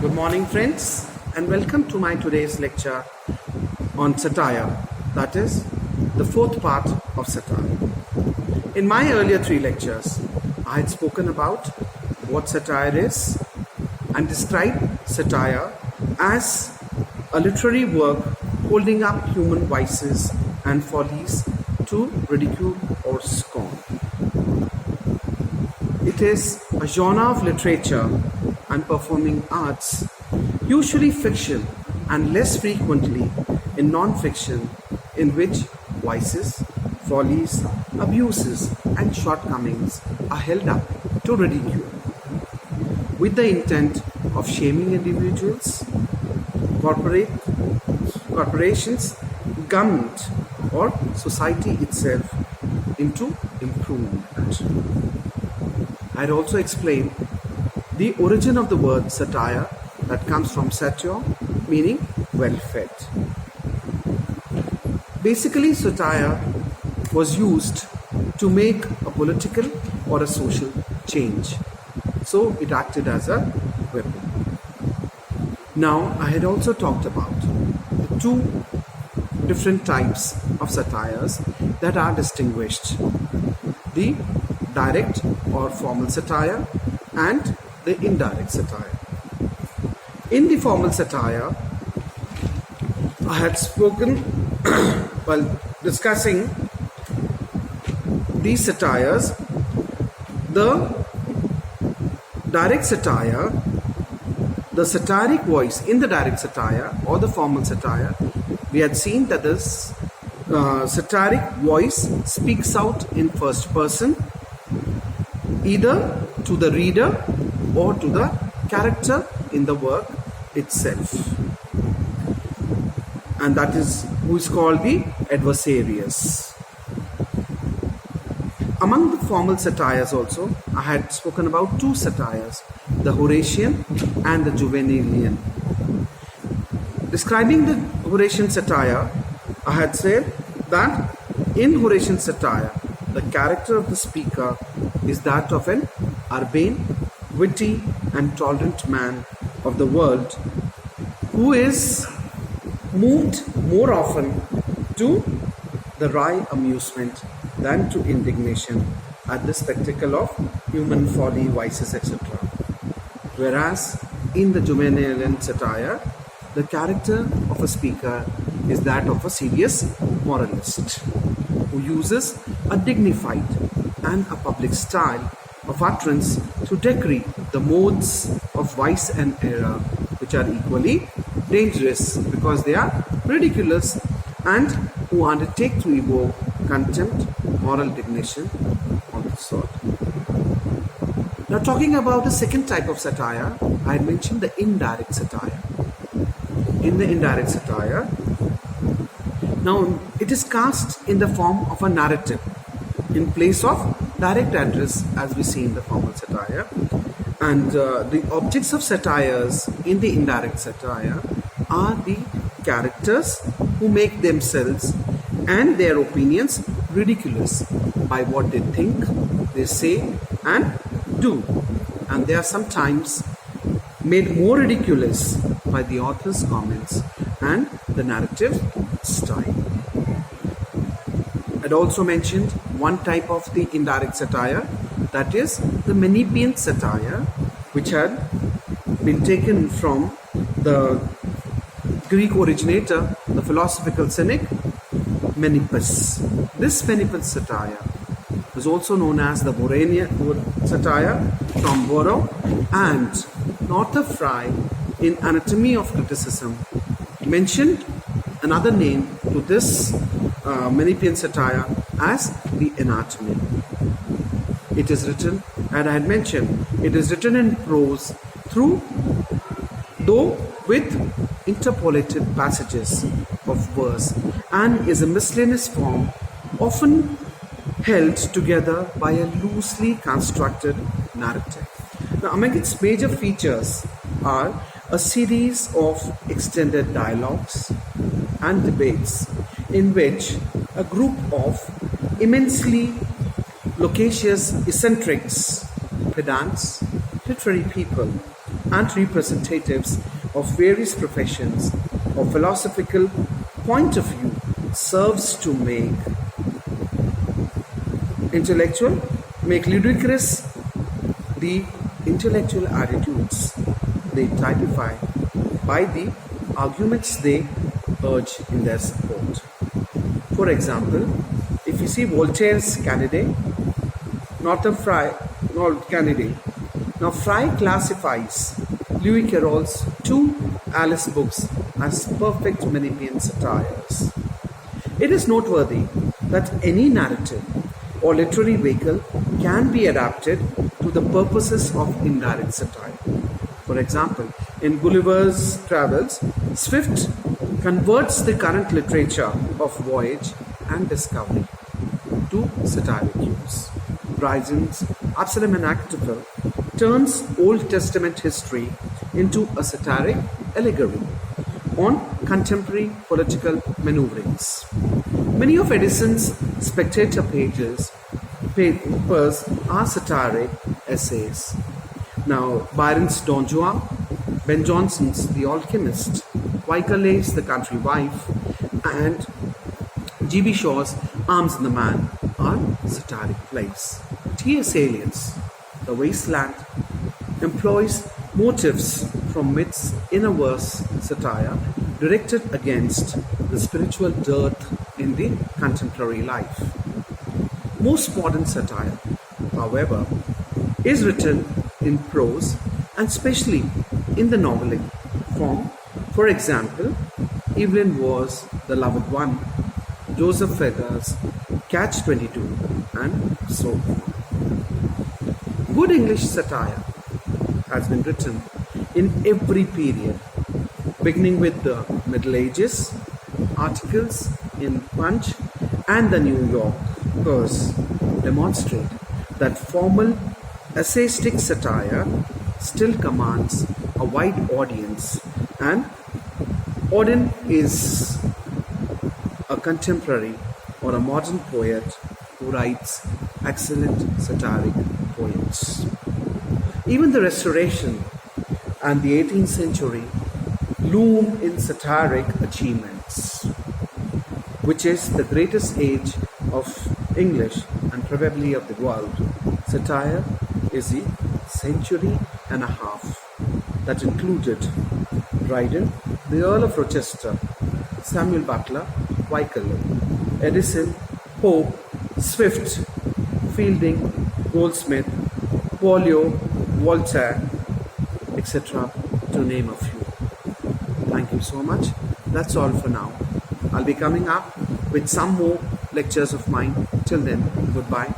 Good morning, friends, and welcome to my today's lecture on satire, that is, the fourth part of satire. In my earlier three lectures, I had spoken about what satire is and described satire as a literary work holding up human vices and follies to ridicule or scorn. It is a genre of literature and performing arts, usually fiction and less frequently in non-fiction, in which vices, follies, abuses and shortcomings are held up to ridicule, with the intent of shaming individuals, corporations, government or society itself into improvement. I had also explained the origin of the word satire, that comes from satire, meaning well-fed. Basically, satire was used to make a political or a social change. So it acted as a weapon. Now, I had also talked about the two different types of satires that are distinguished: the direct or formal satire and the indirect satire. In the formal satire, I had spoken while discussing these satires. The direct satire, the satiric voice in the direct satire or the formal satire, we had seen that this satiric voice speaks out in first person, either to the reader or to the character in the work itself, and that is who is called the adversarius. Among the formal satires also, I had spoken about two satires, the Horatian and the Juvenalian. Describing the Horatian satire, I had said that in Horatian satire, the character of the speaker is that of an urbane, witty and tolerant man of the world who is moved more often to the wry amusement than to indignation at the spectacle of human folly, vices, etc. Whereas in the Juvenalian satire, the character of a speaker is that of a serious moralist who uses a dignified and a public style of utterance to decree the modes of vice and error, which are equally dangerous because they are ridiculous, and who undertake to evoke contempt, moral indignation on the sort. Now, talking about the second type of satire, I had mentioned the indirect satire. In the indirect satire, now it is cast in the form of a narrative in place of direct address, as we see in the formal satire. And the objects of satires in the indirect satire are the characters who make themselves and their opinions ridiculous by what they think, they say and do. And they are sometimes made more ridiculous by the author's comments and the narrative style. I'd also mentioned one type of the indirect satire, that is the Manipian satire, which had been taken from the Greek originator, the philosophical cynic Manippus. This Manipian satire was also known as the Boranian satire from Borrow, and Arthur Fry in Anatomy of Criticism mentioned another name to this Manipian satire as the anatomy. It is written, and I had mentioned, it is written in prose though with interpolated passages of verse, and is a miscellaneous form often held together by a loosely constructed narrative. Now, among its major features are a series of extended dialogues and debates in which a group of immensely loquacious eccentrics, pedants, literary people and representatives of various professions or philosophical point of view serves to make ludicrous the intellectual attitudes they typify by the arguments they urge in their support. For example, if you see Voltaire's candidate, now Fry classifies Louis Carroll's two Alice books as perfect Manipian satires. It is noteworthy that any narrative or literary vehicle can be adapted to the purposes of indirect satire. For example, in Gulliver's Travels, Swift converts the current literature of voyage and discovery to satiric use. Dryden's Absalom and Achitophel turns Old Testament history into a satiric allegory on contemporary political maneuverings. Many of Edison's spectator papers are satiric essays. Now, Byron's Don Juan, Ben Jonson's The Alchemist, Wycherley's The Country Wife, and G.B. Shaw's Arms and the Man are satiric plays. T.S. Eliot's The Waste Land employs motifs from myths in a verse satire directed against the spiritual dearth in the contemporary life. Most modern satire, however, is written in prose and especially in the novelic form. For example, Evelyn Waugh's The Loved One, Joseph Feather's Catch-22, and so on. Good English satire has been written in every period, beginning with the Middle Ages. Articles in Punch and the New Yorkers demonstrate that formal essayistic satire still commands a wide audience, and Auden is a contemporary or a modern poet who writes excellent satiric poems. Even the Restoration and the 18th century loom in satiric achievements, which is the greatest age of English and probably of the world. Satire is a century and a half that included Dryden, the Earl of Rochester, Samuel Butler, Wycherley, Edison, Pope, Swift, Fielding, Goldsmith, Boileau, Voltaire, etc., to name a few. Thank you so much. That's all for now. I'll be coming up with some more lectures of mine. Till then, goodbye.